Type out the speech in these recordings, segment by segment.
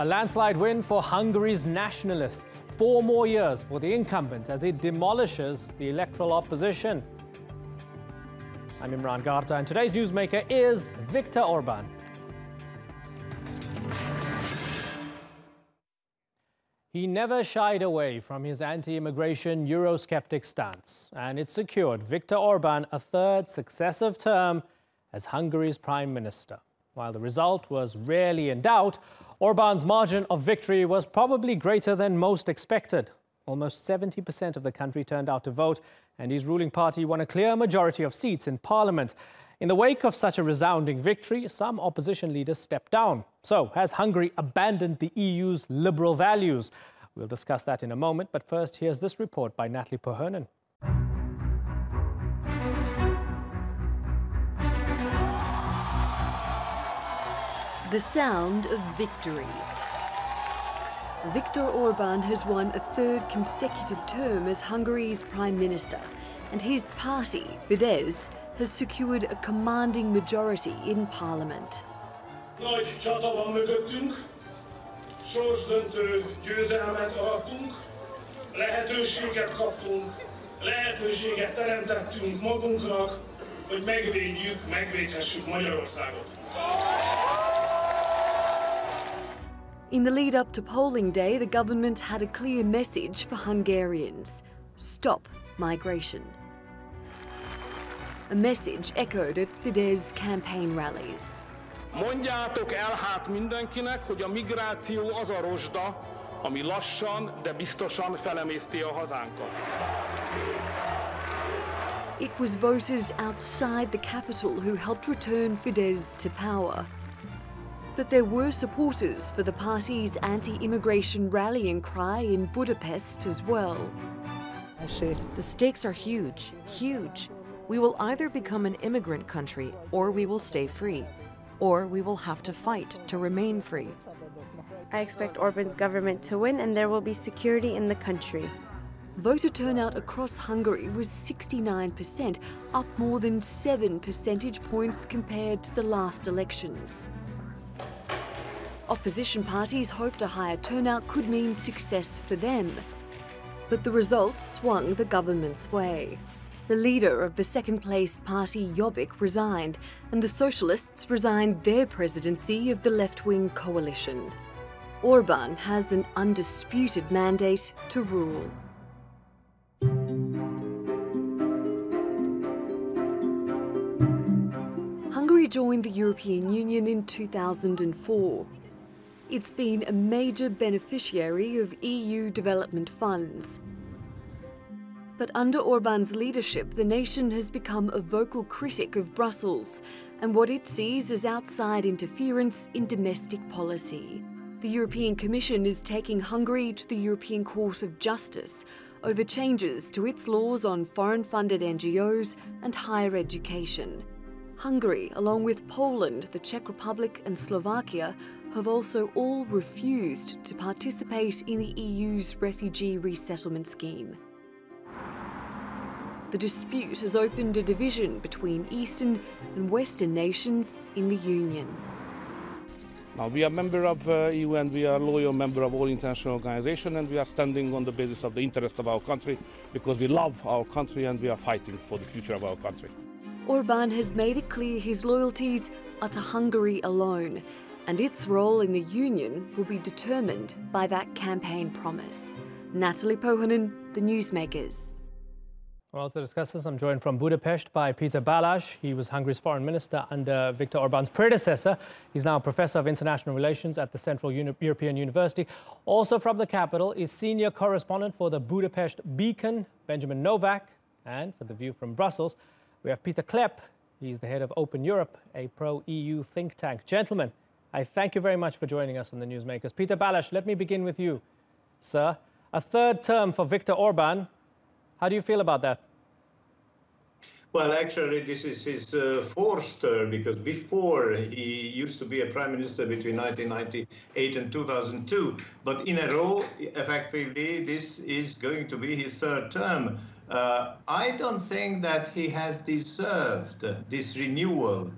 A landslide win for Hungary's nationalists. 4 more years for the incumbent as it demolishes the electoral opposition. I'm Imran Garta, and today's newsmaker is Viktor Orban. He never shied away from his anti-immigration Eurosceptic stance, and it secured Viktor Orban a third successive term as Hungary's prime minister. While the result was rarely in doubt, Orban's margin of victory was probably greater than most expected. Almost 70% of the country turned out to vote, and his ruling party won a clear majority of seats in parliament. In the wake of such a resounding victory, some opposition leaders stepped down. So, has Hungary abandoned the EU's liberal values? We'll discuss that in a moment, but first, here's this report by Natalie Pohernen. The sound of victory. Viktor Orban has won a third consecutive term as Hungary's prime minister, and his party, Fidesz, has secured a commanding majority in parliament. Nagy csata van mögöttünk, sorsdöntő győzelmet arattunk, lehetőséget kaptunk, lehetőséget teremtettünk magunknak, hogy megvédhessük Magyarországot. In the lead up to polling day, the government had a clear message for Hungarians: stop migration. A message echoed at Fidesz campaign rallies. Mondjátok el hát mindenkinek, hogy a migráció az a rozsda, ami lassan, de biztosan felemészti a hazánkat. It was voters outside the capital who helped return Fidesz to power. But there were supporters for the party's anti-immigration rallying cry in Budapest as well. The stakes are huge, huge. We will either become an immigrant country, or we will stay free, or we will have to fight to remain free. I expect Orban's government to win, and there will be security in the country. Voter turnout across Hungary was 69%, up more than 7 percentage points compared to the last elections. Opposition parties hoped a higher turnout could mean success for them. But the results swung the government's way. The leader of the second-place party, Jobbik, resigned, and the Socialists resigned their presidency of the left-wing coalition. Orban has an undisputed mandate to rule. Hungary joined the European Union in 2004. It's been a major beneficiary of EU development funds. But under Orban's leadership, the nation has become a vocal critic of Brussels and what it sees as outside interference in domestic policy. The European Commission is taking Hungary to the European Court of Justice over changes to its laws on foreign-funded NGOs and higher education. Hungary, along with Poland, the Czech Republic and Slovakia, have also all refused to participate in the EU's refugee resettlement scheme. The dispute has opened a division between Eastern and Western nations in the Union. Now, we are a member of EU and we are a loyal member of all international organizations, and we are standing on the basis of the interest of our country because we love our country and we are fighting for the future of our country. Orban has made it clear his loyalties are to Hungary alone, and its role in the Union will be determined by that campaign promise. Natalie Pohernen, The Newsmakers. Well, to discuss this, I'm joined from Budapest by Peter Balázs. He was Hungary's foreign minister under Viktor Orban's predecessor. He's now a professor of international relations at the Central European University. Also from the capital is senior correspondent for the Budapest Beacon, Benjamin Novak. And for The View from Brussels, we have Peter Klepp. He's the head of Open Europe, a pro-EU think tank. Gentlemen, I thank you very much for joining us on The Newsmakers. Peter Balázs, let me begin with you, sir. A third term for Viktor Orban. How do you feel about that? Well, actually, this is his fourth term, because before he used to be a prime minister between 1998 and 2002. But in a row, effectively, this is going to be his third term. I don't think that he has deserved this renewal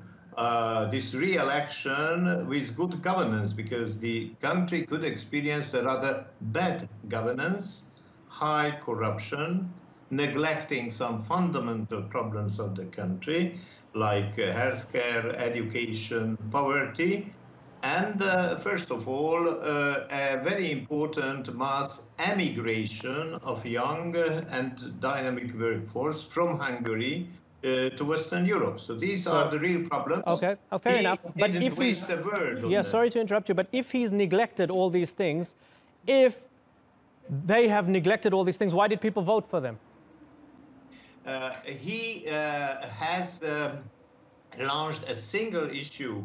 this re-election with good governance, because the country could experience a rather bad governance, high corruption, neglecting some fundamental problems of the country, like healthcare, education, poverty, and first of all, a very important mass emigration of young and dynamic workforce from Hungary to Western Europe. So these are the real problems. Okay, fair enough. But if he's a word on sorry to interrupt you, but if he's neglected all these things, if they have neglected all these things, why did people vote for them? He has launched a single issue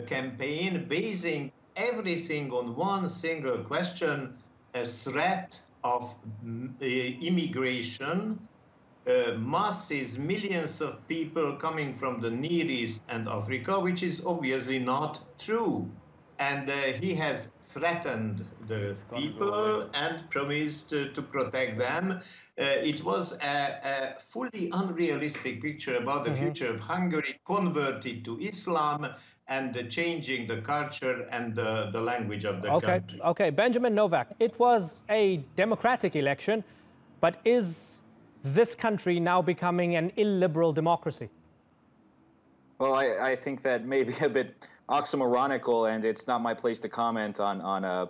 campaign basing everything on one single question: a threat of immigration, masses, millions of people coming from the Near East and Africa, which is obviously not true. And he has threatened the people and promised to protect them. It was a fully unrealistic picture about the future of Hungary, converted to Islam and changing the culture and the language of the country. Okay, Benjamin Novak, it was a democratic election, but is this country now becoming an illiberal democracy? Well, I think that may be a bit oxymoronical, and it's not my place to comment on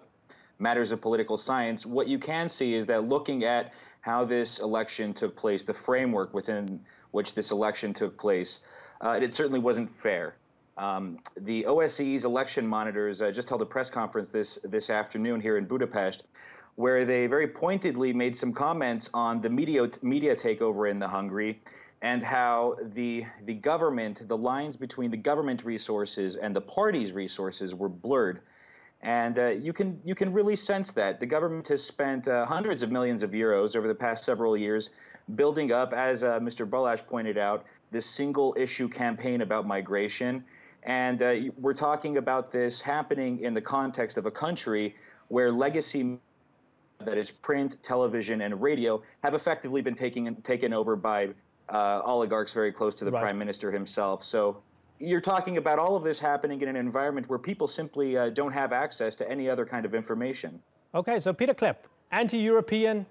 matters of political science. What you can see is that looking at how this election took place, the framework within which this election took place, it certainly wasn't fair. The OSCE's election monitors just held a press conference this afternoon here in Budapest, where they very pointedly made some comments on the media takeover in Hungary, and how the government, the lines between the government resources and the party's resources were blurred. And you can really sense that. The government has spent hundreds of millions of euros over the past several years building up, as Mr. Balázs pointed out, this single issue campaign about migration. And we're talking about this happening in the context of a country where legacy, that is print, television, and radio, have effectively been taken over by oligarchs very close to the prime minister himself. So you're talking about all of this happening in an environment where people simply don't have access to any other kind of information. Okay, so Peter Klepp, anti-European,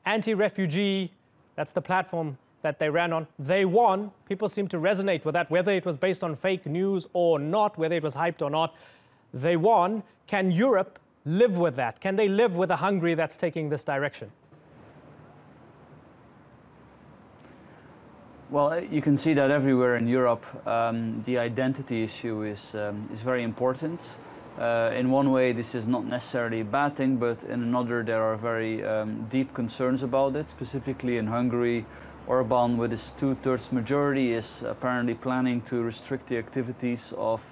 anti-refugee, that's the platform that they ran on. They won. People seem to resonate with that, whether it was based on fake news or not, whether it was hyped or not. They won. Can Europe live with that? Can they live with a Hungary that's taking this direction? Well, you can see that everywhere in Europe. The identity issue is very important. In one way, this is not necessarily a bad thing, but in another, there are very deep concerns about it. Specifically in Hungary, Orban, with his 2/3 majority, is apparently planning to restrict the activities of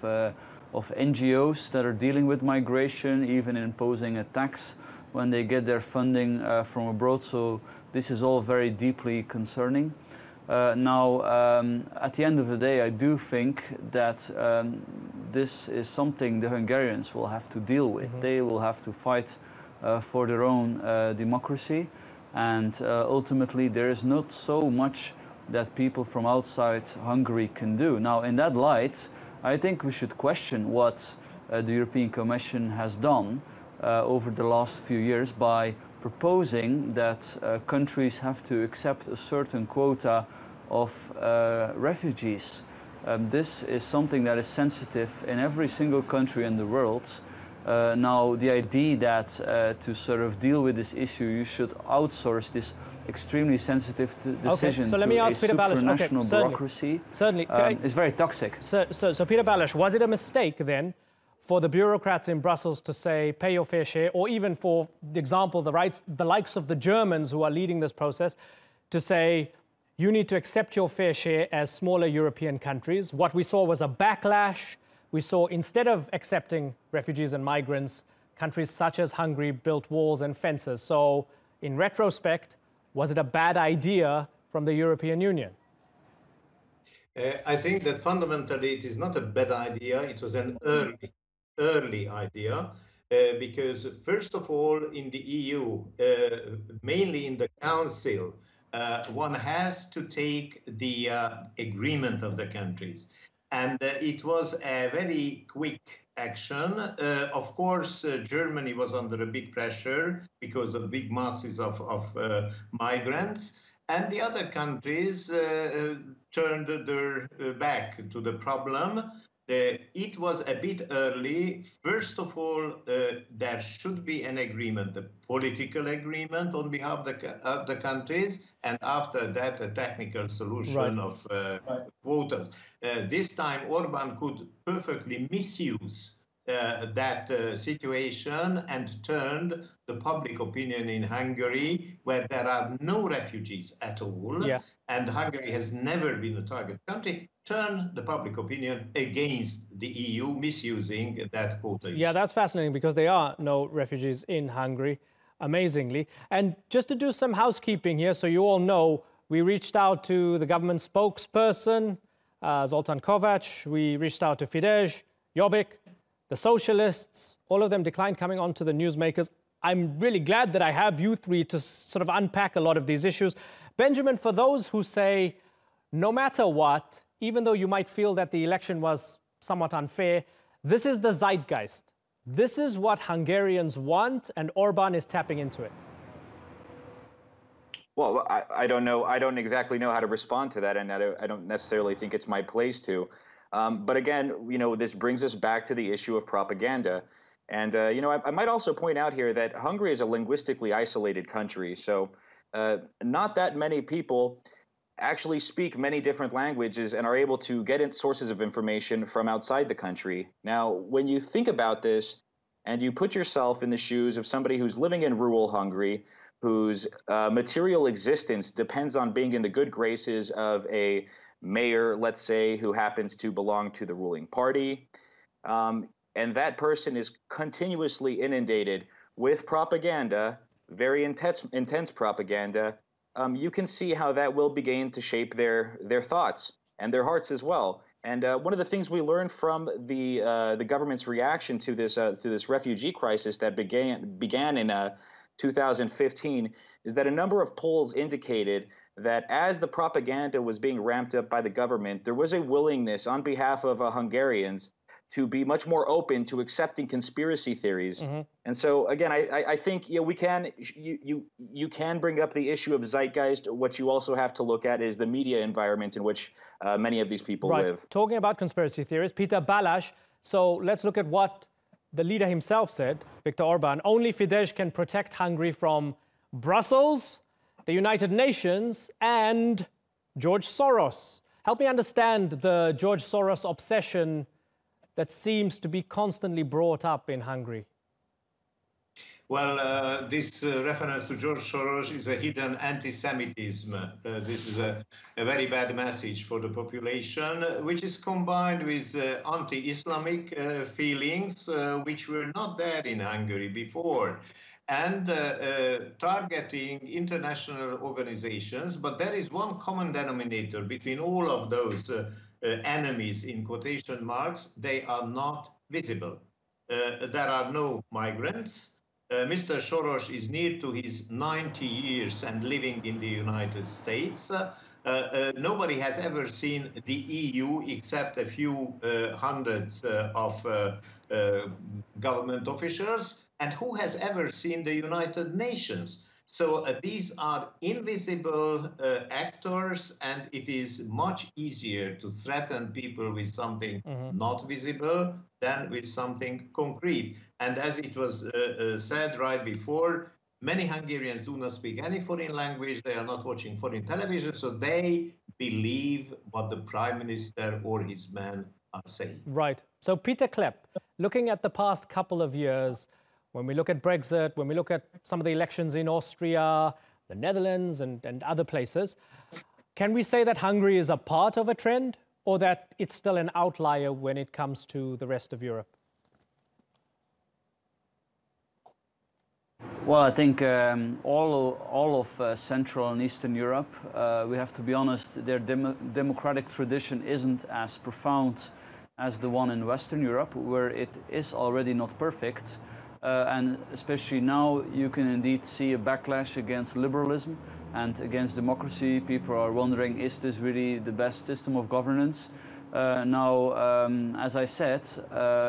NGOs that are dealing with migration, even imposing a tax when they get their funding from abroad. So this is all very deeply concerning. Now, at the end of the day, I do think that this is something the Hungarians will have to deal with. They will have to fight for their own democracy, and ultimately there is not so much that people from outside Hungary can do. Now, in that light, I think we should question what the European Commission has done over the last few years by proposing that countries have to accept a certain quota of refugees. This is something that is sensitive in every single country in the world. Now, the idea that to sort of deal with this issue, you should outsource this extremely sensitive decision so let me ask to a Peter Balázs. supranational bureaucracy is very toxic. So Peter Balázs, was it a mistake then for the bureaucrats in Brussels to say, pay your fair share, or even for example, the likes of the Germans who are leading this process, to say, you need to accept your fair share as smaller European countries? What we saw was a backlash. We saw, instead of accepting refugees and migrants, countries such as Hungary built walls and fences. So in retrospect, was it a bad idea from the European Union? I think that fundamentally it is not a bad idea. It was an early idea, because first of all, in the EU, mainly in the Council, one has to take the agreement of the countries. And it was a very quick action. Of course, Germany was under a big pressure because of big masses of migrants. And the other countries turned their back to the problem. It was a bit early. First of all, there should be an agreement, a political agreement on behalf of the countries, and after that, a technical solution of quotas. This time, Orban could perfectly misuse that situation and turned the public opinion in Hungary, where there are no refugees at all, and Hungary has never been a target country, turn the public opinion against the EU, misusing that quota issue. Yeah, that's fascinating because there are no refugees in Hungary, amazingly. And just to do some housekeeping here, so you all know, we reached out to the government spokesperson, Zoltán Kovács. We reached out to Fidesz, Jobbik, the socialists. All of them declined coming on to the newsmakers. I'm really glad that I have you three to sort of unpack a lot of these issues. Benjamin, for those who say, no matter what, even though you might feel that the election was somewhat unfair, this is the zeitgeist. This is what Hungarians want, and Orban is tapping into it. Well, I don't know. I don't exactly know how to respond to that, and I don't necessarily think it's my place to. But again, you know, this brings us back to the issue of propaganda. And, you know, I might also point out here that Hungary is a linguistically isolated country. So not that many people actually speak many different languages and are able to get in sources of information from outside the country. Now, when you think about this and you put yourself in the shoes of somebody who's living in rural Hungary, whose material existence depends on being in the good graces of a mayor, let's say, who happens to belong to the ruling party, and that person is continuously inundated with propaganda, very intense propaganda, you can see how that will begin to shape their thoughts and their hearts as well. And one of the things we learned from the government's reaction to this refugee crisis that began in 2015 is that a number of polls indicated that as the propaganda was being ramped up by the government, there was a willingness on behalf of Hungarians to be much more open to accepting conspiracy theories. And so, again, I think we can you can bring up the issue of zeitgeist. What you also have to look at is the media environment in which many of these people live. Talking about conspiracy theories, Peter Balázs, so let's look at what the leader himself said, Viktor Orban. Only Fidesz can protect Hungary from Brussels, the United Nations, and George Soros. Help me understand the George Soros obsession that seems to be constantly brought up in Hungary. Well, this reference to George Soros is a hidden anti-Semitism. This is a very bad message for the population, which is combined with anti-Islamic feelings, which were not there in Hungary before, and targeting international organizations. But there is one common denominator between all of those enemies, in quotation marks. They are not visible. There are no migrants. Mr. Soros is near to his 90 years and living in the United States. Nobody has ever seen the EU except a few hundreds of government officials. And who has ever seen the United Nations? So these are invisible actors, and it is much easier to threaten people with something not visible than with something concrete. And as it was said right before, many Hungarians do not speak any foreign language. They are not watching foreign television, so they believe what the Prime Minister or his men are saying. Right. So Peter Klepp, looking at the past couple of years, when we look at Brexit, when we look at some of the elections in Austria, the Netherlands, and other places, can we say that Hungary is a part of a trend, or that it's still an outlier when it comes to the rest of Europe? Well, I think all of Central and Eastern Europe, we have to be honest, their democratic tradition isn't as profound as the one in Western Europe, where it is already not perfect. And especially now, you can indeed see a backlash against liberalism and against democracy. People are wondering, is this really the best system of governance? As I said,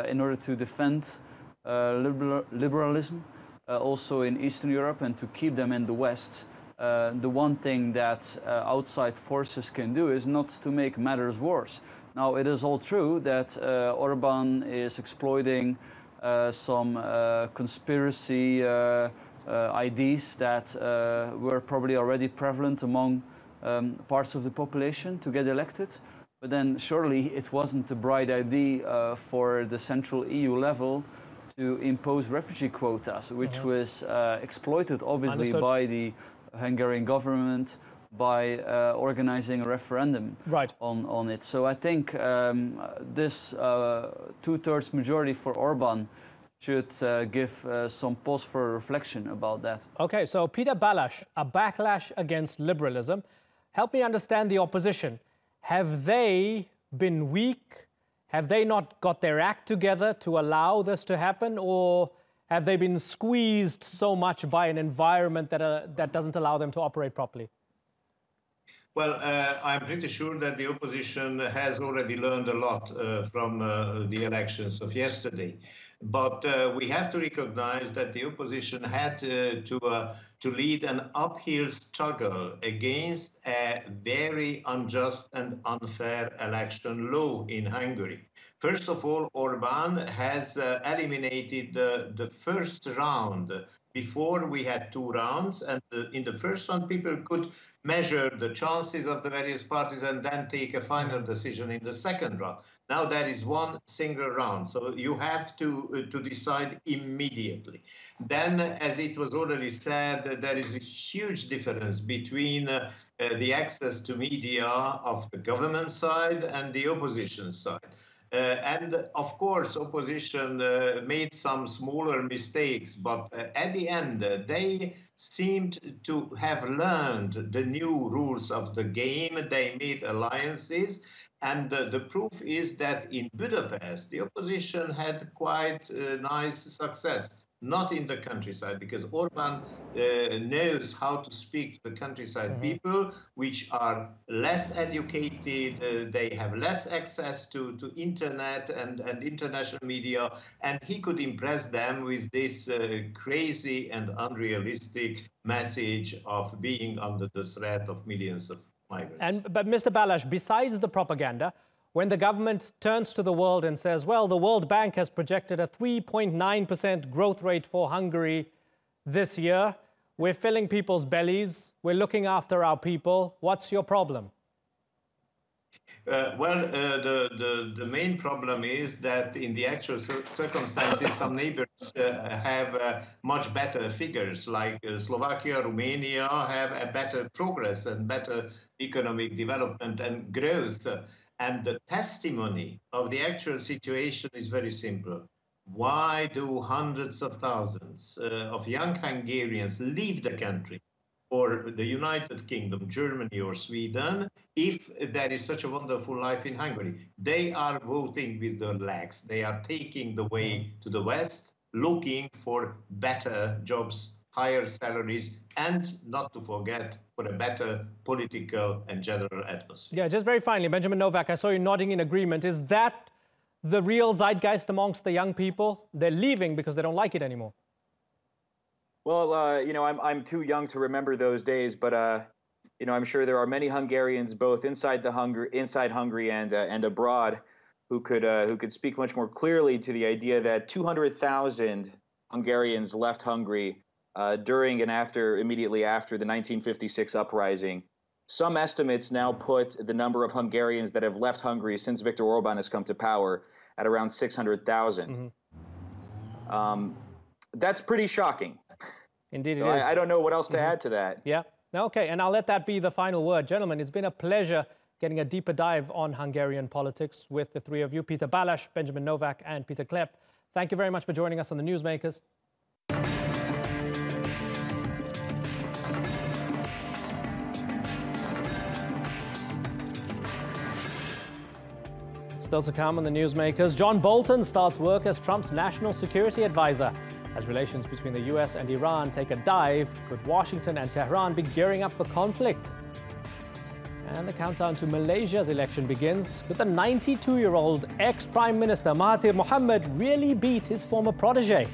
in order to defend liberalism, also in Eastern Europe, and to keep them in the West, the one thing that outside forces can do is not to make matters worse. Now, it is all true that Orban is exploiting some conspiracy ideas that were probably already prevalent among parts of the population to get elected. But then surely it wasn't a bright idea for the central EU level to impose refugee quotas, which was exploited obviously by the Hungarian government by organizing a referendum on it. So I think this two-thirds majority for Orban should give some pause for reflection about that. Okay, so Peter Balázs, a backlash against liberalism. Help me understand the opposition. Have they been weak? Have they not got their act together to allow this to happen? Or have they been squeezed so much by an environment that doesn't allow them to operate properly? Well, I'm pretty sure that the opposition has already learned a lot from the elections of yesterday. But we have to recognize that the opposition had to lead an uphill struggle against a very unjust and unfair election law in Hungary. First of all, Orban has eliminated the first round. Before we had two rounds, and in the first round, people could measure the chances of the various parties and then take a final decision in the second round. Now there is one single round, so you have to decide immediately. Then, as it was already said, there is a huge difference between the access to media of the government side and the opposition side. And of course, opposition made some smaller mistakes, but at the end, they seemed to have learned the new rules of the game. They made alliances. And the proof is that in Budapest, the opposition had quite nice success. Not in the countryside, because Orban knows how to speak to the countryside people, which are less educated, they have less access to internet and international media, and he could impress them with this crazy and unrealistic message of being under the threat of millions of migrants. But Mr. Balázs, besides the propaganda, when the government turns to the world and says, well, the World Bank has projected a 3.9% growth rate for Hungary this year, we're filling people's bellies, we're looking after our people, what's your problem? The main problem is that in the actual circumstances, some neighbors have much better figures, like Slovakia, Romania have a better progress and better economic development and growth. And the testimony of the actual situation is very simple. Why do hundreds of thousands of young Hungarians leave the country for the United Kingdom, Germany or Sweden, if there is such a wonderful life in Hungary? They are voting with their legs. They are taking the way to the West, looking for better jobs, higher salaries, and not to forget, for a better political and general atmosphere. Yeah, just very finally, Benjamin Novak, I saw you nodding in agreement. Is that the real zeitgeist amongst the young people? They're leaving because they don't like it anymore. Well, you know, I'm too young to remember those days, but you know, I'm sure there are many Hungarians, both inside Hungary and abroad, who could speak much more clearly to the idea that 200,000 Hungarians left Hungary during and immediately after the 1956 uprising. Some estimates now put the number of Hungarians that have left Hungary since Viktor Orban has come to power at around 600,000. That's pretty shocking. Indeed, so it is. I don't know what else to add to that. Yeah. Okay, and I'll let that be the final word. Gentlemen, it's been a pleasure getting a deeper dive on Hungarian politics with the three of you, Peter Balázs, Benjamin Novak, and Peter Klepp. Thank you very much for joining us on the Newsmakers. Still to come on the Newsmakers, John Bolton starts work as Trump's national security advisor. As relations between the US and Iran take a dive, could Washington and Tehran be gearing up for conflict? And the countdown to Malaysia's election begins. Could the 92-year-old ex-Prime Minister Mahathir Mohamad really beat his former protege?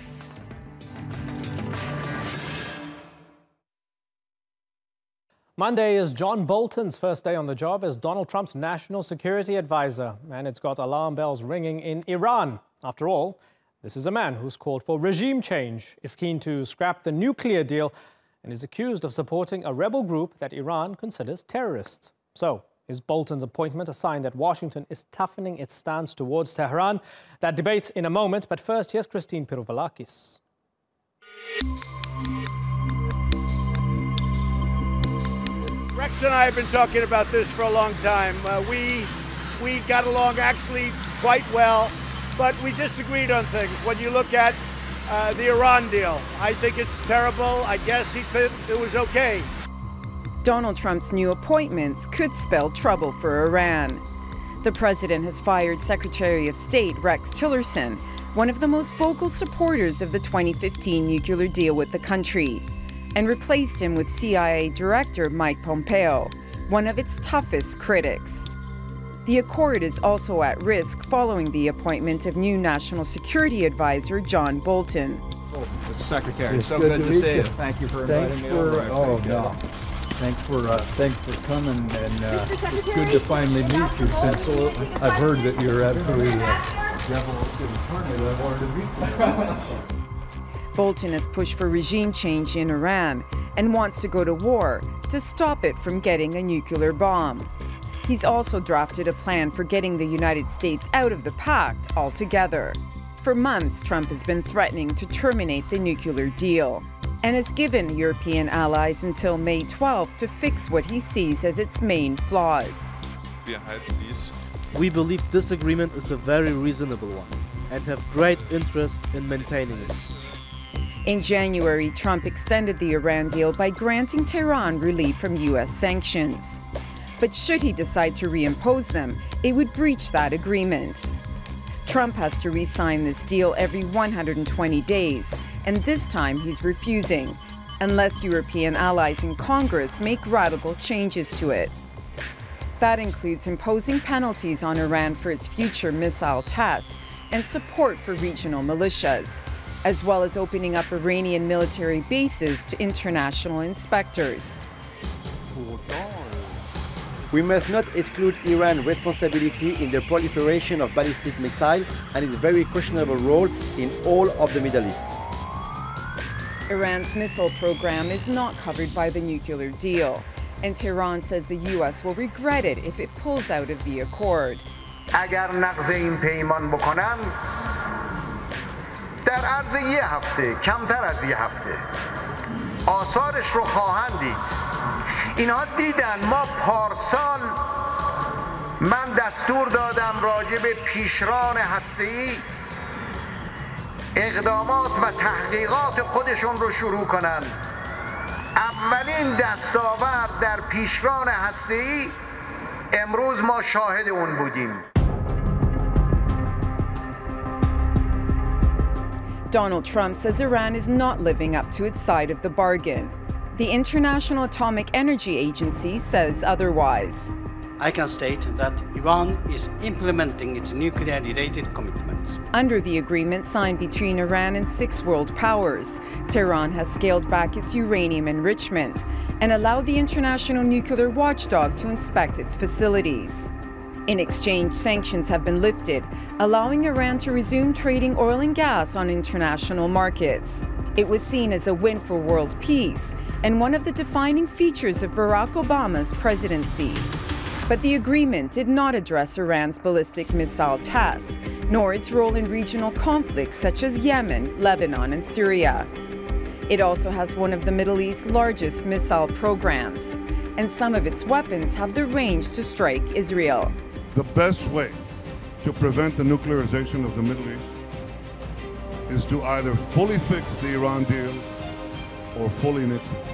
Monday is John Bolton's first day on the job as Donald Trump's national security advisor, and it's got alarm bells ringing in Iran. After all, this is a man who's called for regime change, is keen to scrap the nuclear deal, and is accused of supporting a rebel group that Iran considers terrorists. So, is Bolton's appointment a sign that Washington is toughening its stance towards Tehran? That debate in a moment, but first, here's Christine Pirouvalakis. Rex and I have been talking about this for a long time. We got along actually quite well, but we disagreed on things. When you look at the Iran deal, I think it's terrible. I guess he thought it was okay. Donald Trump's new appointments could spell trouble for Iran. The president has fired Secretary of State Rex Tillerson, one of the most vocal supporters of the 2015 nuclear deal with the country, and replaced him with CIA Director Mike Pompeo, one of its toughest critics. The accord is also at risk following the appointment of new National Security Advisor John Bolton. Mr. Secretary, it's so good to see you. Thank you for inviting me over. Oh, no. Thanks for coming, and it's good to finally meet you. I've heard that you're absolutely Bolton has pushed for regime change in Iran and wants to go to war to stop it from getting a nuclear bomb. He's also drafted a plan for getting the United States out of the pact altogether. For months, Trump has been threatening to terminate the nuclear deal and has given European allies until May 12 to fix what he sees as its main flaws. We believe this agreement is a very reasonable one and have great interest in maintaining it. In January, Trump extended the Iran deal by granting Tehran relief from U.S. sanctions. But should he decide to reimpose them, it would breach that agreement. Trump has to re-sign this deal every 120 days, and this time he's refusing, unless European allies in Congress make radical changes to it. That includes imposing penalties on Iran for its future missile tests and support for regional militias, as well as opening up Iranian military bases to international inspectors. We must not exclude Iran's responsibility in the proliferation of ballistic missiles and its very questionable role in all of the Middle East. Iran's missile program is not covered by the nuclear deal, and Tehran says the U.S. will regret it if it pulls out of the accord. اگر نقض این پیمان بکنن در عرض یه هفته کمتر از یه هفته آثارش رو خواهند دید. اینها دیدن ما پارسال من دستور دادم راجع به پیشران هسته‌ای اقدامات و تحقیقات خودشون رو شروع کنن. اولین دستاورد در پیشران هسته‌ای امروز ما شاهد اون بودیم. Donald Trump says Iran is not living up to its side of the bargain. The International Atomic Energy Agency says otherwise. I can state that Iran is implementing its nuclear-related commitments. Under the agreement signed between Iran and 6 world powers, Tehran has scaled back its uranium enrichment and allowed the international nuclear watchdog to inspect its facilities. In exchange, sanctions have been lifted, allowing Iran to resume trading oil and gas on international markets. It was seen as a win for world peace and one of the defining features of Barack Obama's presidency. But the agreement did not address Iran's ballistic missile tests, nor its role in regional conflicts such as Yemen, Lebanon, and Syria. It also has one of the Middle East's largest missile programs, and some of its weapons have the range to strike Israel. The best way to prevent the nuclearization of the Middle East is to either fully fix the Iran deal or fully nix it.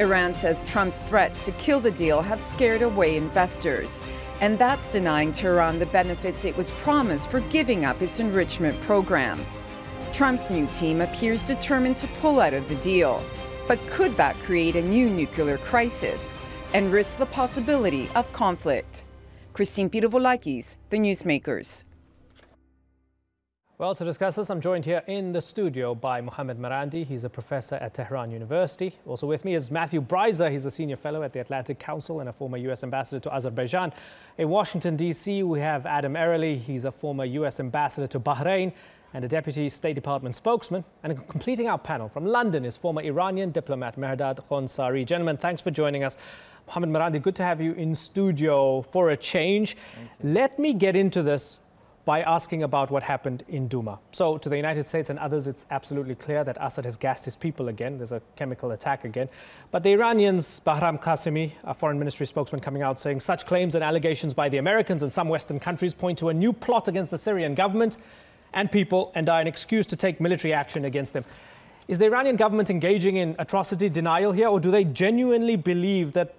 Iran says Trump's threats to kill the deal have scared away investors, and that's denying Tehran the benefits it was promised for giving up its enrichment program. Trump's new team appears determined to pull out of the deal. But could that create a new nuclear crisis, and risk the possibility of conflict. Christine Pirovolakis, The Newsmakers. Well, to discuss this, I'm joined here in the studio by Mohammed Marandi. He's a professor at Tehran University. Also with me is Matthew Breiser. He's a senior fellow at the Atlantic Council and a former U.S. ambassador to Azerbaijan. In Washington, D.C., we have Adam Early. He's a former U.S. ambassador to Bahrain and a deputy State Department spokesman. And completing our panel from London is former Iranian diplomat Mehrdad Khonsari. Gentlemen, thanks for joining us. Mohammed Marandi, good to have you in studio for a change. Let me get into this by asking about what happened in Duma. So to the United States and others, it's absolutely clear that Assad has gassed his people again. There's a chemical attack again. But the Iranians, Bahram Qasemi, a foreign ministry spokesman, coming out saying such claims and allegations by the Americans and some Western countries point to a new plot against the Syrian government and people and are an excuse to take military action against them. Is the Iranian government engaging in atrocity denial here, or do they genuinely believe that,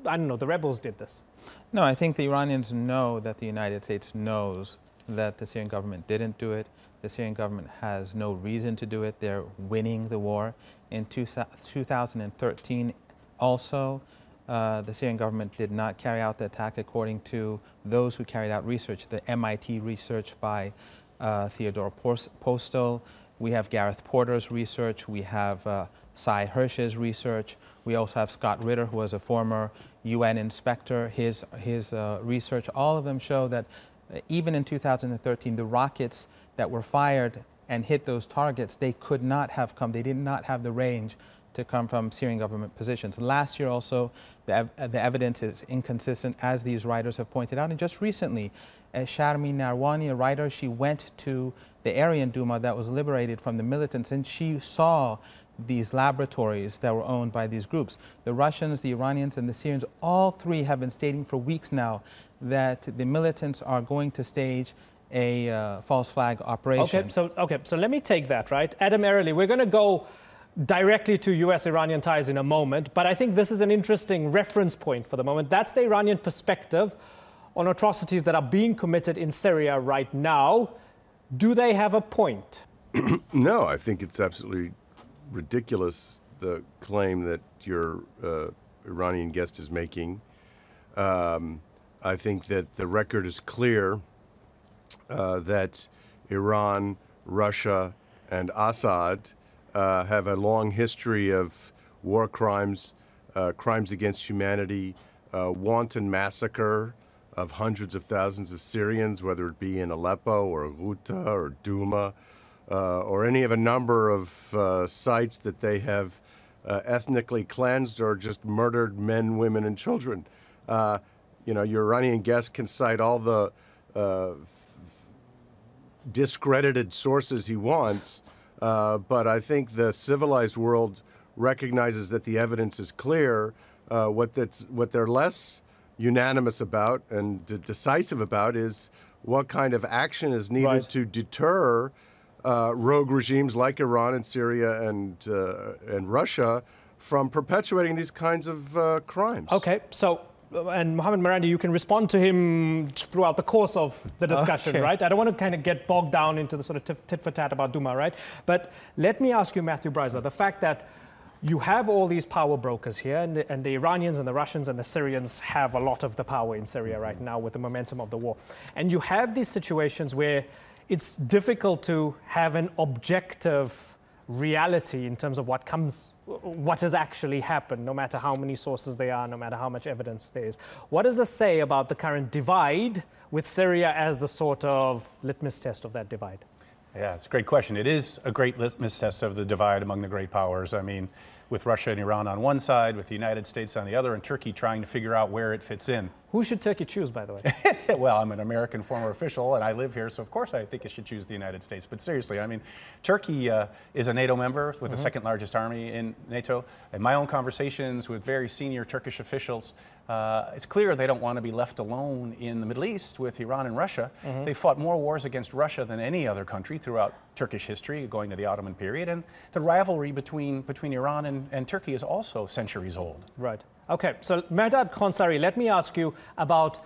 I don't know, the rebels did this? No, I think the Iranians know that the United States knows that the Syrian government didn't do it. The Syrian government has no reason to do it. They're winning the war. In 2013, also, the Syrian government did not carry out the attack according to those who carried out research, the MIT research by Theodore Postel. We have Gareth Porter's research. We have Cy Hirsch's research. We also have Scott Ritter, who was a former UN inspector. His research, all of them show that even in 2013, the rockets that were fired and hit those targets, they could not have come, they did not have the range to come from Syrian government positions. Last year also, the evidence is inconsistent, as these writers have pointed out. And just recently, Sharmi Narwani, a writer, she went to the area in Duma that was liberated from the militants, and she saw these laboratories that were owned by these groups. The Russians, the Iranians, and the Syrians, all three have been stating for weeks now that the militants are going to stage a false flag operation. Okay, so let me take that, right? Adam Early, we're going to go directly to U.S.-Iranian ties in a moment, but I think this is an interesting reference point for the moment. That's the Iranian perspective on atrocities that are being committed in Syria right now. Do they have a point? No, I think it's absolutely ridiculous, the claim that your Iranian guest is making. I think that the record is clear that Iran, Russia, and Assad have a long history of war crimes, crimes against humanity, wanton massacre of hundreds of thousands of Syrians, whether it be in Aleppo or Ghouta or Duma, or any of a number of sites that they have ethnically cleansed or just murdered men, women, and children. You know, your Iranian guest can cite all the discredited sources he wants, but I think the civilized world recognizes that the evidence is clear. What they're less unanimous about and decisive about is what kind of action is needed to deter rogue regimes like Iran and Syria and Russia from perpetuating these kinds of crimes. Okay, so, and Mohammed Marandi, you can respond to him throughout the course of the discussion, right? I don't want to kind of get bogged down into the sort of tit for tat about Duma, right? But let me ask you, Matthew Breiser, the fact that you have all these power brokers here, and the Iranians and the Russians and the Syrians have a lot of the power in Syria right now with the momentum of the war. And you have these situations where it's difficult to have an objective reality in terms of what has actually happened, no matter how many sources there are, no matter how much evidence there is. What does this say about the current divide, with Syria as the sort of litmus test of that divide? Yeah, it's a great question. It is a great litmus test of the divide among the great powers. I mean, with Russia and Iran on one side, with the United States on the other, and Turkey trying to figure out where it fits in. Who should Turkey choose, by the way? Well, I'm an American former official, and I live here, so of course I think it should choose the United States. But seriously, I mean, Turkey is a NATO member with the second largest army in NATO. In my own conversations with very senior Turkish officials, it's clear they don't want to be left alone in the Middle East with Iran and Russia. They fought more wars against Russia than any other country throughout Turkish history, going to the Ottoman period. And the rivalry between Iran and Turkey is also centuries old. Right. Okay, so Mehrdad Khonsari, let me ask you about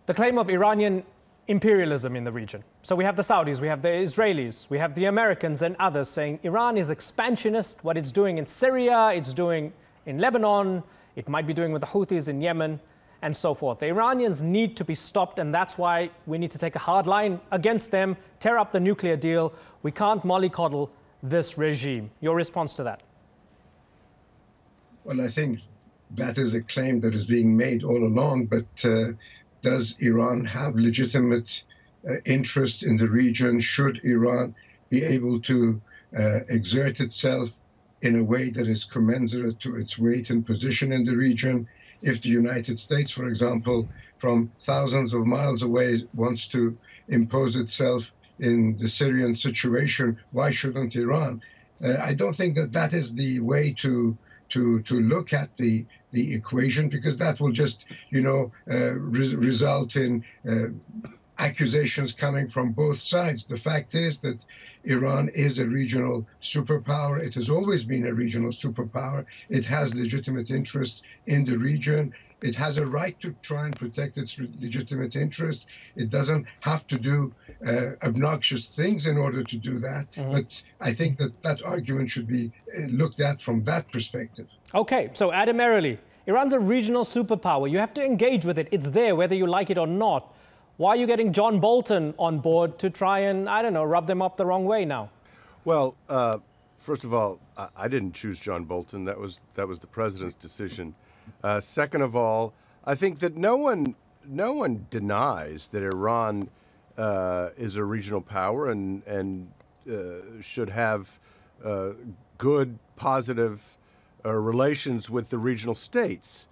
the claim of Iranian imperialism in the region. So we have the Saudis, we have the Israelis, we have the Americans and others saying Iran is expansionist. What it's doing in Syria, it's doing in Lebanon, it might be doing with the Houthis in Yemen, and so forth. The Iranians need to be stopped, and that's why we need to take a hard line against them, tear up the nuclear deal. We can't mollycoddle this regime. Your response to that? Well, I think that is a claim that is being made all along, but does Iran have legitimate interest in the region? Should Iran be able to exert itself in a way that is commensurate to its weight and position in the region? If the United States, for example, from thousands of miles away wants to impose itself in the Syrian situation, why shouldn't Iran? I don't think that that is the way to look at the equation, because that will just, result in accusations coming from both sides. The fact is that Iran is a regional superpower. It has always been a regional superpower. It has legitimate interests in the region. It has a right to try and protect its legitimate interests. It doesn't have to do obnoxious things in order to do that. But I think that that argument should be looked at from that perspective. Okay, so Adam Merrily, Iran's a regional superpower. You have to engage with it. It's there, whether you like it or not. Why are you getting John Bolton on board to try and, I don't know, rub them up the wrong way now? Well, first of all, I didn't choose John Bolton. That was the president's decision. Second of all, I think that no one denies that Iran is a regional power and should have good, positive relations with the regional states.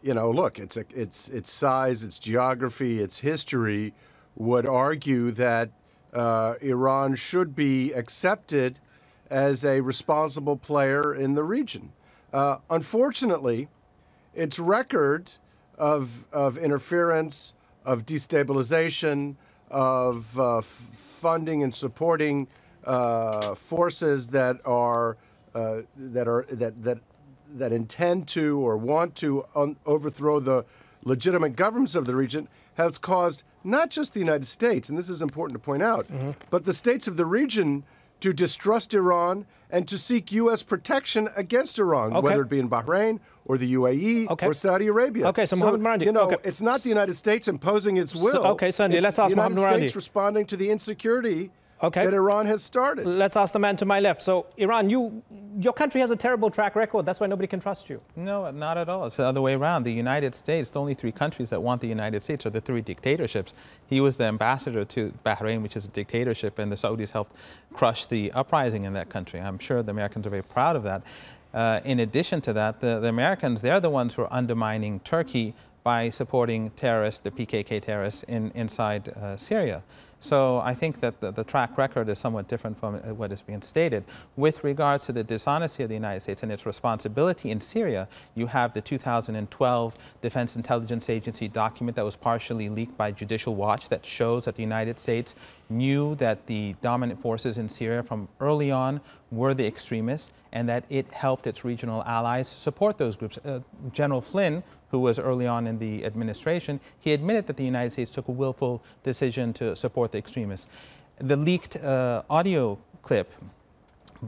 Look, its size, its geography, its history would argue that Iran should be accepted as a responsible player in the region. Unfortunately, its record of interference, of destabilization, of funding and supporting forces that intend to or want to overthrow the legitimate governments of the region has caused not just the United States, and this is important to point out, but the states of the region to distrust Iran and to seek U.S. protection against Iran, whether it be in Bahrain or the UAE or Saudi Arabia. Okay, so Mohammed Marandi, it's not the United States imposing its will. Sandy, let's ask Mohammed Marandi. It's the United States responding to the insecurity that Iran has started. Let's ask the man to my left. So, Iran, your country has a terrible track record. That's why nobody can trust you. No, not at all. It's the other way around. The United States, the only three countries that want the United States are the three dictatorships. He was the ambassador to Bahrain, which is a dictatorship, and the Saudis helped crush the uprising in that country. I'm sure the Americans are very proud of that. In addition to that, the Americans, they're the ones who are undermining Turkey by supporting terrorists, the PKK terrorists inside Syria. So I think that the track record is somewhat different from what is being stated. With regards to the dishonesty of the United States and its responsibility in Syria, you have the 2012 Defense Intelligence Agency document that was partially leaked by Judicial Watch that shows that the United States knew that the dominant forces in Syria from early on were the extremists and that it helped its regional allies support those groups. General Flynn, who was early on in the administration, he admitted that the United States took a willful decision to support the extremists. The leaked audio clip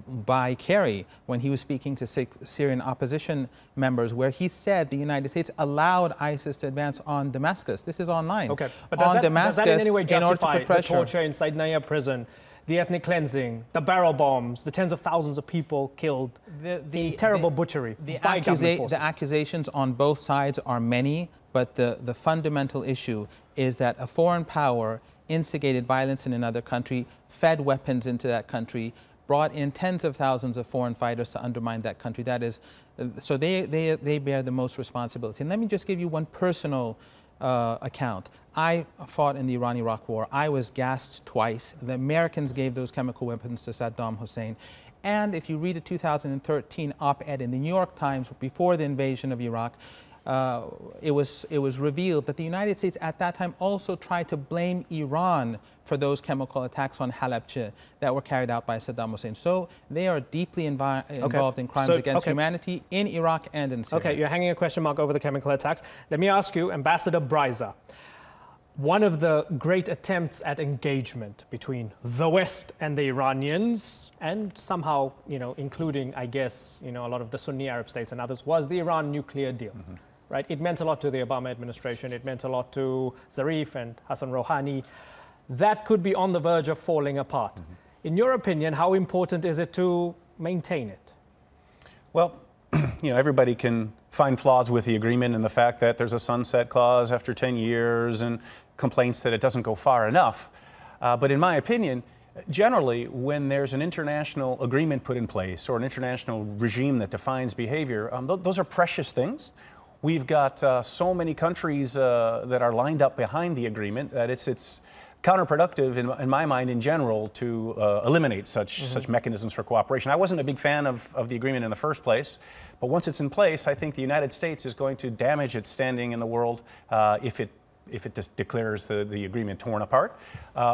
by Kerry when he was speaking to Syrian opposition members where he said the United States allowed ISIS to advance on Damascus. This is online. Okay, but does that in any way justify the torture inside Naya prison, the ethnic cleansing, the barrel bombs, the tens of thousands of people killed, the terrible butchery by government forces? The accusations on both sides are many, but the fundamental issue is that a foreign power instigated violence in another country, fed weapons into that country, brought in tens of thousands of foreign fighters to undermine that country. That is, so they bear the most responsibility. And let me just give you one personal account. I fought in the Iran-Iraq War. I was gassed twice. The Americans gave those chemical weapons to Saddam Hussein. And if you read a 2013 op-ed in the New York Times before the invasion of Iraq, it was revealed that the United States at that time also tried to blame Iran for those chemical attacks on Halabja that were carried out by Saddam Hussein. So they are deeply involved in crimes against humanity in Iraq and in Syria. Okay, you're hanging a question mark over the chemical attacks. Let me ask you, Ambassador Breiser, one of the great attempts at engagement between the West and the Iranians, and somehow, including, I guess, a lot of the Sunni Arab states and others, was the Iran nuclear deal, right? It meant a lot to the Obama administration. It meant a lot to Zarif and Hassan Rouhani. That could be on the verge of falling apart. In your opinion, how important is it to maintain it? Well, everybody can find flaws with the agreement and the fact that there's a sunset clause after 10 years and complaints that it doesn't go far enough. But in my opinion, generally, when there's an international agreement put in place or an international regime that defines behavior, those are precious things. We've got so many countries that are lined up behind the agreement that it's counterproductive, in my mind, in general, to eliminate such mechanisms for cooperation. I wasn't a big fan of the agreement in the first place, but once it's in place, I think the United States is going to damage its standing in the world if it just declares the agreement torn apart.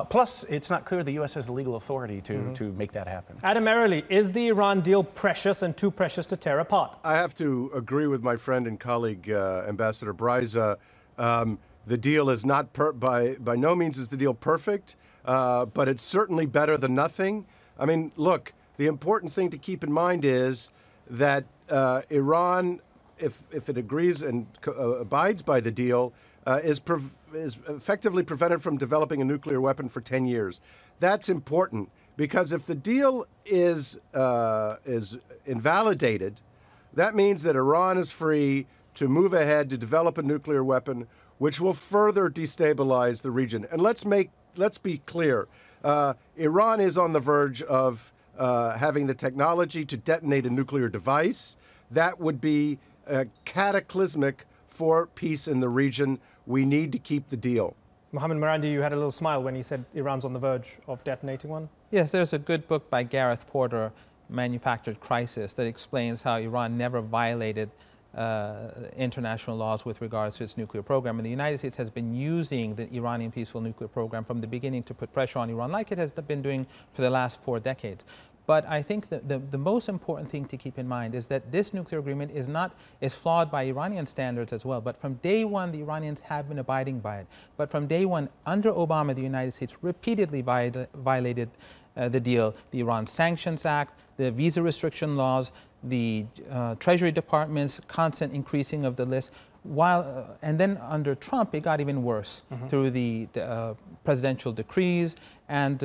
Plus, it's not clear the U.S. has the legal authority to make that happen. Adam Merrily, is the Iran deal precious and too precious to tear apart? I have to agree with my friend and colleague, Ambassador Bryza. The deal is not, by no means is the deal perfect, but it's certainly better than nothing. I mean, look, the important thing to keep in mind is that Iran, if it agrees and abides by the deal, is effectively prevented from developing a nuclear weapon for 10 years. That's important because if the deal is invalidated, that means that Iran is free to move ahead to develop a nuclear weapon, which will further destabilize the region. And let's be clear, Iran is on the verge of having the technology to detonate a nuclear device. That would be cataclysmic for peace in the region. We need to keep the deal. Mohammed Marandi, you had a little smile when he said Iran's on the verge of detonating one. Yes, there's a good book by Gareth Porter, Manufactured Crisis, that explains how Iran never violated international laws with regards to its nuclear program. And the United States has been using the Iranian peaceful nuclear program from the beginning to put pressure on Iran, like it has been doing for the last 4 decades. But I think that the most important thing to keep in mind is that this nuclear agreement is flawed by Iranian standards as well. But from day one, the Iranians have been abiding by it. But from day one, under Obama, the United States repeatedly violated the deal. The Iran Sanctions Act, the visa restriction laws, the Treasury Department's constant increasing of the list. And then under Trump, it got even worse through the presidential decrees, and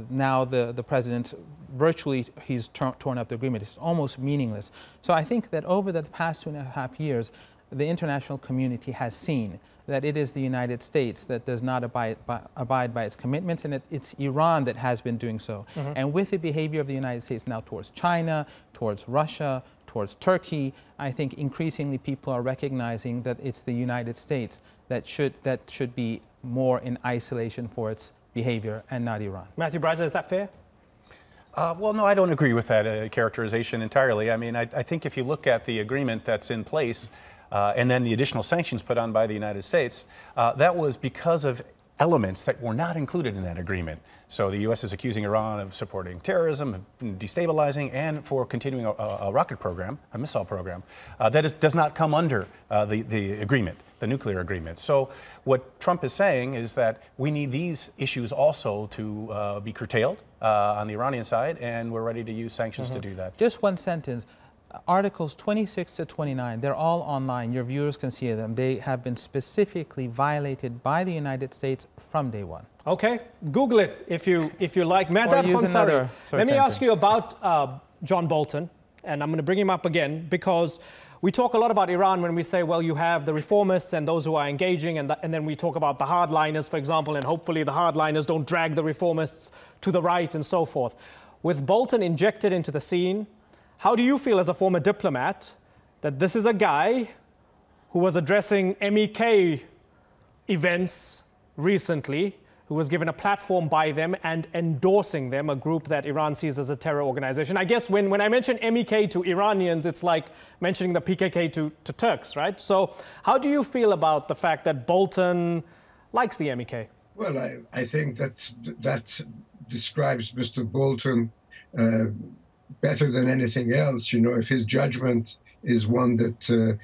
now the president virtually he's torn up the agreement. It's almost meaningless. So I think that over the past 2.5 years, the international community has seen that it is the United States that does not abide by its commitments, and it's Iran that has been doing so. And with the behavior of the United States now towards China, towards Russia, towards Turkey, I think increasingly people are recognizing that it's the United States that should be more in isolation for its behavior and not Iran. Matthew Bryza, is that fair? Well, no, I don't agree with that characterization entirely. I mean, I think if you look at the agreement that's in place, and then the additional sanctions put on by the United States, that was because of elements that were not included in that agreement. So the U.S. is accusing Iran of supporting terrorism, of destabilizing, and for continuing a rocket program, a missile program, that does not come under the agreement, the nuclear agreement. So what Trump is saying is that we need these issues also to be curtailed on the Iranian side, and we're ready to use sanctions to do that. Just one sentence. Articles 26 to 29, they're all online. Your viewers can see them. They have been specifically violated by the United States from day one. Okay, Google it if you like. Mehrdad Khonsari, let me ask you about John Bolton, and I'm going to bring him up again because we talk a lot about Iran when we say, well, you have the reformists and those who are engaging, and then we talk about the hardliners, for example, and hopefully the hardliners don't drag the reformists to the right and so forth. With Bolton injected into the scene, how do you feel as a former diplomat that this is a guy who was addressing MEK events recently, who was given a platform by them and endorsing them, a group that Iran sees as a terror organization? I guess when I mention MEK to Iranians, it's like mentioning the PKK to Turks, right? So how do you feel about the fact that Bolton likes the MEK? Well, I think that describes Mr. Bolton better than anything else. You know, if his judgment is one that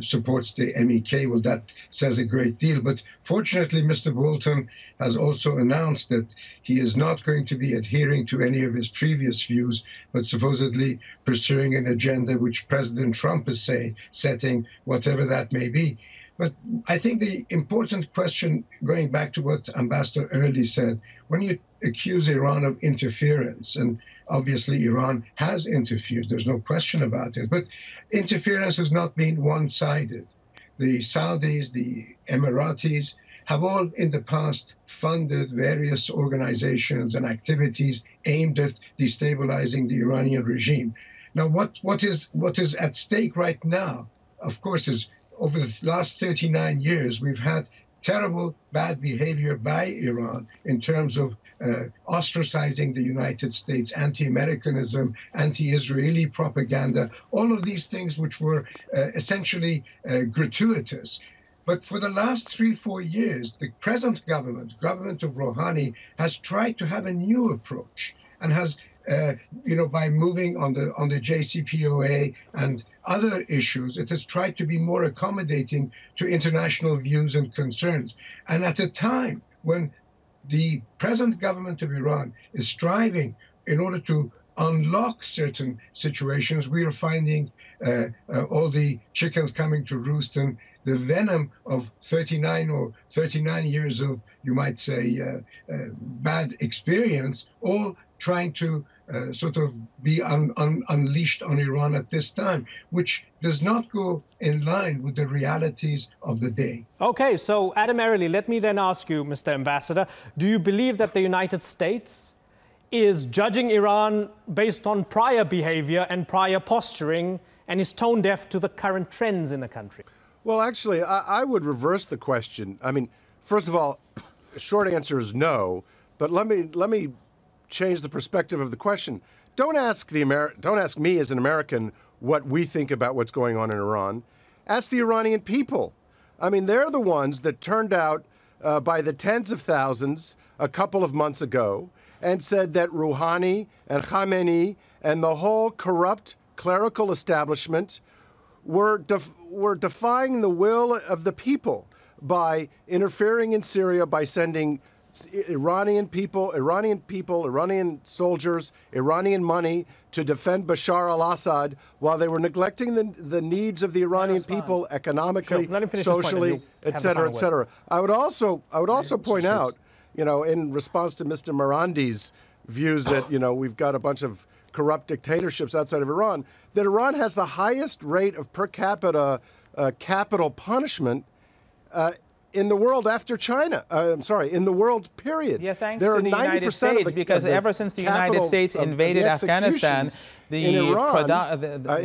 supports the MEK. Well, that says a great deal. But fortunately, Mr. Bolton has also announced that he is not going to be adhering to any of his previous views, but supposedly pursuing an agenda which President Trump is setting, whatever that may be. But I think the important question, going back to what Ambassador Early said, when you accuse Iran of interference, and obviously Iran has interfered, there's no question about it, but interference has not been one-sided. The Saudis, the Emiratis have all in the past funded various organizations and activities aimed at destabilizing the Iranian regime. Now, what is at stake right now, of course, is over the last 39 years, we've had terrible bad behavior by Iran in terms of ostracizing the United States, anti-Americanism, anti-Israeli propaganda, all of these things which were essentially gratuitous. But for the last 3-4 years, the present government of Rouhani, has tried to have a new approach and has by moving on the JCPOA and other issues, it has tried to be more accommodating to international views and concerns. And at a time when the present government of Iran is striving in order to unlock certain situations, we are finding all the chickens coming to roost, and the venom of 39 years of, you might say, bad experience, all trying to sort of be unleashed on Iran at this time, which does not go in line with the realities of the day. Okay, so Adam Early, let me then ask you, Mr. Ambassador, do you believe that the United States is judging Iran based on prior behavior and prior posturing and is tone deaf to the current trends in the country? Well, actually, I would reverse the question. I mean, first of all, the short answer is no, but let me change the perspective of the question. Don't ask me as an American what we think about what's going on in Iran. Ask the Iranian people. I mean, they're the ones that turned out by the tens of thousands a couple of months ago and said that Rouhani and Khamenei and the whole corrupt clerical establishment were defying the will of the people by interfering in Syria, by sending Iranian soldiers, Iranian money to defend Bashar al-Assad while they were neglecting the needs of the Iranian people economically, socially, et cetera, et cetera. I would also point out, in response to Mr. Marandi's views that, we've got a bunch of corrupt dictatorships outside of Iran, that Iran has the highest rate of per capita capital punishment in the world after China. In the world, period. Yeah, thanks there to are the 90% United States, because ever since the United States invaded Afghanistan, the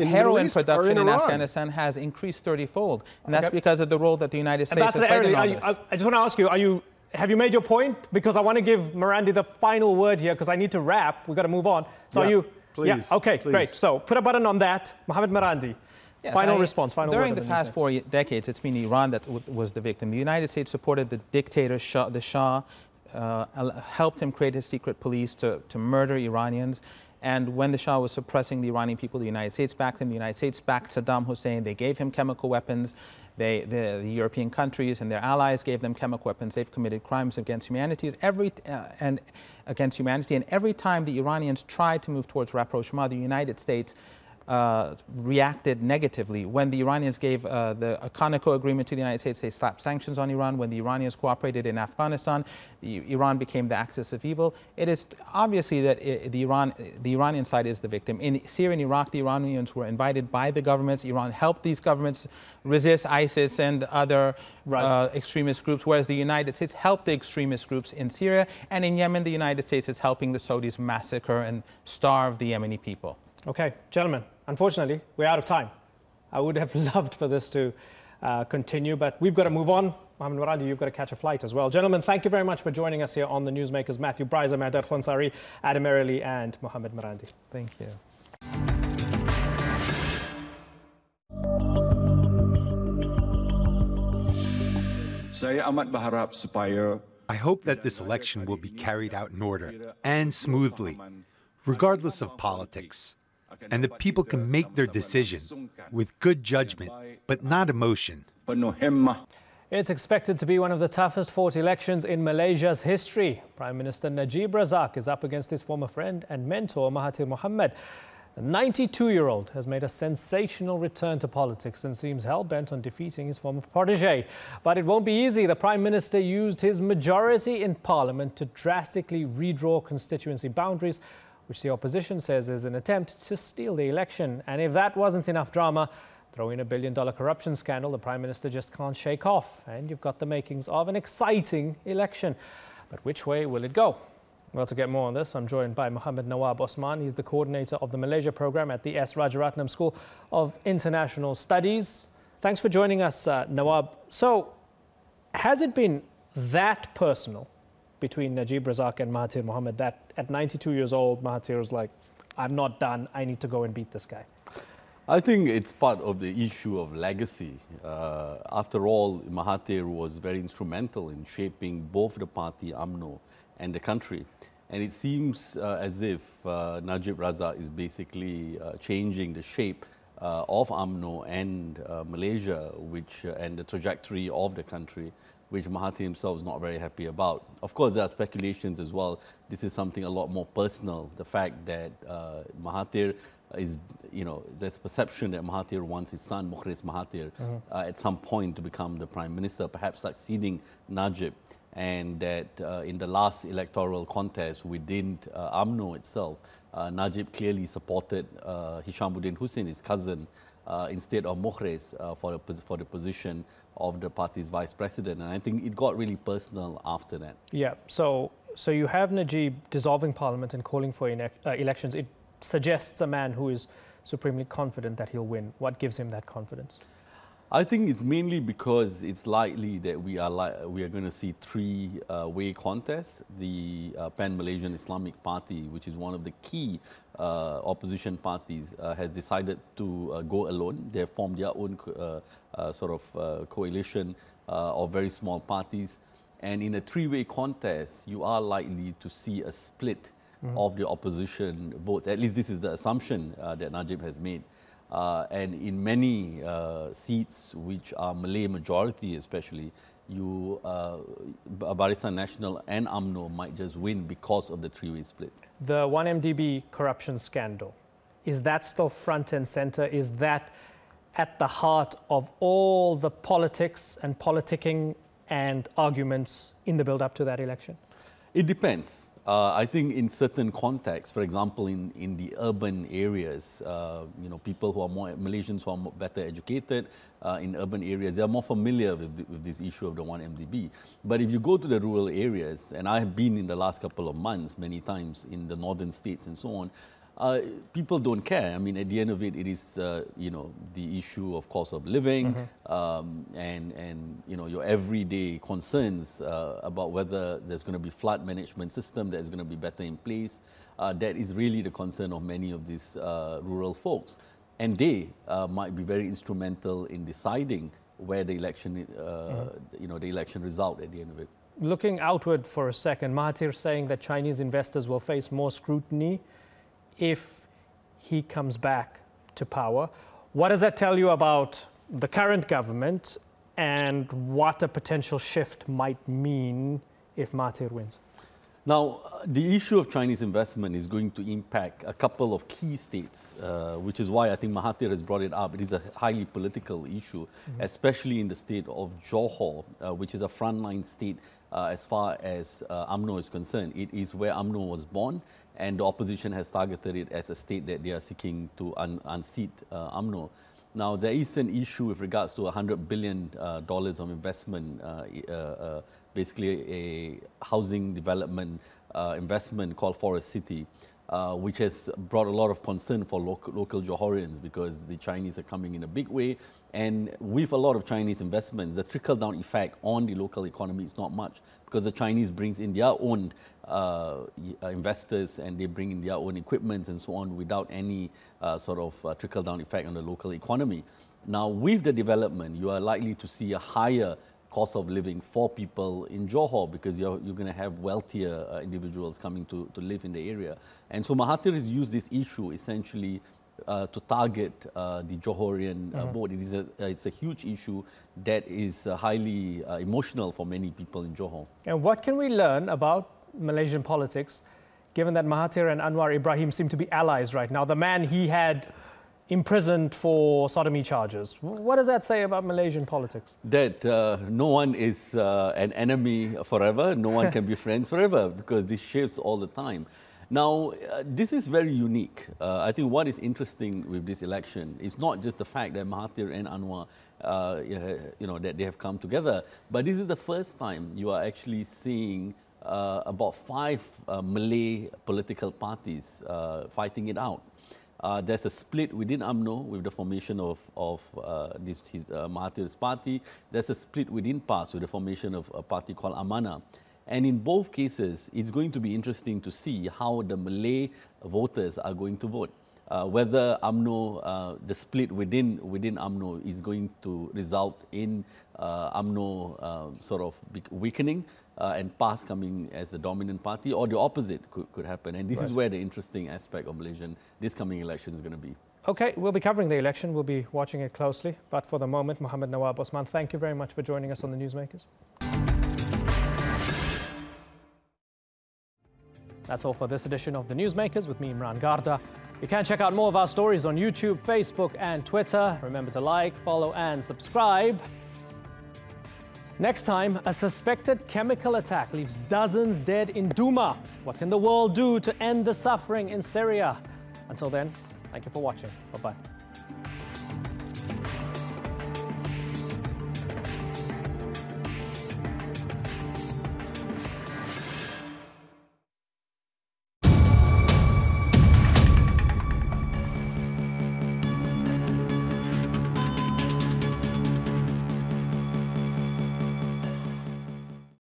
heroin production in Afghanistan has increased 30-fold. And that's because of the role that the United States has played in all this. I just want to ask you, have you made your point? Because I want to give Marandi the final word here, because I need to wrap. We've got to move on. So are you? Please. Yeah, okay, please. Great. So put a button on that. Mohammed Marandi. Yes, final response, final during word. The past 4 decades, it's been Iran that was the victim. The United States supported the dictator, the Shah, helped him create his secret police to murder Iranians. And when the Shah was suppressing the Iranian people, the United States backed him. The United States backed Saddam Hussein. They gave him chemical weapons. The European countries and their allies gave them chemical weapons. They've committed crimes against humanity. And every time the Iranians tried to move towards rapprochement, the United States reacted negatively. When the Iranians gave the Conoco agreement to the United States, they slapped sanctions on Iran. When the Iranians cooperated in Afghanistan, Iran became the axis of evil. It is obviously that the Iranian side is the victim. In Syria and Iraq, the Iranians were invited by the governments. Iran helped these governments resist ISIS and other extremist groups, whereas the United States helped the extremist groups in Syria. And in Yemen, the United States is helping the Saudis massacre and starve the Yemeni people. Okay, gentlemen, unfortunately, we're out of time. I would have loved for this to continue, but we've got to move on. Mohammed Marandi, you've got to catch a flight as well. Gentlemen, thank you very much for joining us here on the Newsmakers. Matthew Bryza, Mehrdad Khonsari, Adam Early, and Mohammed Marandi. Thank you. I hope that this election will be carried out in order and smoothly, regardless of politics. and the people can make their decision with good judgment, but not emotion. It's expected to be one of the toughest fought elections in Malaysia's history. Prime Minister Najib Razak is up against his former friend and mentor Mahathir Mohamad. The 92-year-old has made a sensational return to politics and seems hell-bent on defeating his former protege. But it won't be easy. The Prime Minister used his majority in Parliament to drastically redraw constituency boundaries, which the opposition says is an attempt to steal the election. And if that wasn't enough drama, throw in a billion-dollar corruption scandal the Prime Minister just can't shake off. And you've got the makings of an exciting election. But which way will it go? Well, to get more on this, I'm joined by Muhammad Nawab Osman. He's the coordinator of the Malaysia program at the S. Rajaratnam School of International Studies. Thanks for joining us, Nawab. So, has it been that personal between Najib Razak and Mahathir Mohamad that at 92 years old, Mahathir was like, I'm not done, I need to go and beat this guy? I think it's part of the issue of legacy. After all, Mahathir was very instrumental in shaping both the party, UMNO, and the country. And it seems as if Najib Razak is basically changing the shape of UMNO and Malaysia, and the trajectory of the country, which Mahathir himself is not very happy about. Of course, there are speculations as well. This is something a lot more personal. The fact that Mahathir is, there's perception that Mahathir wants his son, Mukhris Mahathir, at some point to become the Prime Minister, perhaps succeeding Najib. And that in the last electoral contest within UMNO itself, Najib clearly supported Hishamuddin Hussein, his cousin, instead of Mukhris for the position of the party's vice president. And I think it got really personal after that. Yeah, so you have Najib dissolving parliament and calling for elections. It suggests a man who is supremely confident that he'll win. What gives him that confidence? I think it's mainly because it's likely that we are going to see three-way contests. The Pan-Malaysian Islamic Party, which is one of the key opposition parties, has decided to go alone. They have formed their own coalition of very small parties. And in a three-way contest, you are likely to see a split of the opposition votes. At least this is the assumption that Najib has made. And in many seats, which are Malay majority especially, Barisan Nasional and UMNO might just win because of the three-way split. The 1MDB corruption scandal, is that still front and center? Is that at the heart of all the politics and politicking and arguments in the build-up to that election? It depends. I think in certain contexts, for example, in the urban areas, people who are Malaysians who are better educated in urban areas, they are more familiar with this issue of the 1MDB. But if you go to the rural areas, and I have been in the last couple of months many times in the northern states and so on, people don't care. I mean, at the end of it, it is, the issue of cost of living and your everyday concerns about whether there's going to be flood management system that is going to be better in place. That is really the concern of many of these rural folks. And they might be very instrumental in deciding where the election, the election result at the end of it. Looking outward for a second, Mahathir saying that Chinese investors will face more scrutiny if he comes back to power. What does that tell you about the current government and what a potential shift might mean if Mahathir wins? Now, the issue of Chinese investment is going to impact a couple of key states, which is why I think Mahathir has brought it up. It is a highly political issue, especially in the state of Johor, which is a frontline state as far as UMNO is concerned. It is where UMNO was born, and the opposition has targeted it as a state that they are seeking to unseat UMNO. Now, there is an issue with regards to $100 billion of investment, basically a housing development investment called Forest City, which has brought a lot of concern for local Johorians because the Chinese are coming in a big way. And with a lot of Chinese investments, the trickle-down effect on the local economy is not much because the Chinese brings in their own investors and they bring in their own equipment and so on without any trickle-down effect on the local economy. Now, with the development, you are likely to see a higher cost of living for people in Johor because you're going to have wealthier individuals coming to live in the area. And so Mahathir has used this issue essentially to target the Johorian vote. It's a huge issue that is highly emotional for many people in Johor. And what can we learn about Malaysian politics, given that Mahathir and Anwar Ibrahim seem to be allies right now? The man he had imprisoned for sodomy charges. What does that say about Malaysian politics? That no one is an enemy forever, no one can be friends forever, because this shifts all the time. Now, this is very unique. I think what is interesting with this election is not just the fact that Mahathir and Anwar, that they have come together, but this is the first time you are actually seeing about 5 Malay political parties fighting it out. There's a split within UMNO with the formation of Mahathir's party. There's a split within PAS with the formation of a party called Amanah. And in both cases, it's going to be interesting to see how the Malay voters are going to vote. Whether UMNO, the split within UMNO is going to result in UMNO sort of weakening and PAS coming as the dominant party, or the opposite could happen. And this is where the interesting aspect of this coming election is going to be. Okay, we'll be covering the election. We'll be watching it closely. But for the moment, Mohammed Nawab Osman, thank you very much for joining us on the Newsmakers. That's all for this edition of the Newsmakers with me, Imran Garda. You can check out more of our stories on YouTube, Facebook and Twitter. Remember to like, follow and subscribe. Next time, a suspected chemical attack leaves dozens dead in Douma. What can the world do to end the suffering in Syria? Until then, thank you for watching. Bye-bye.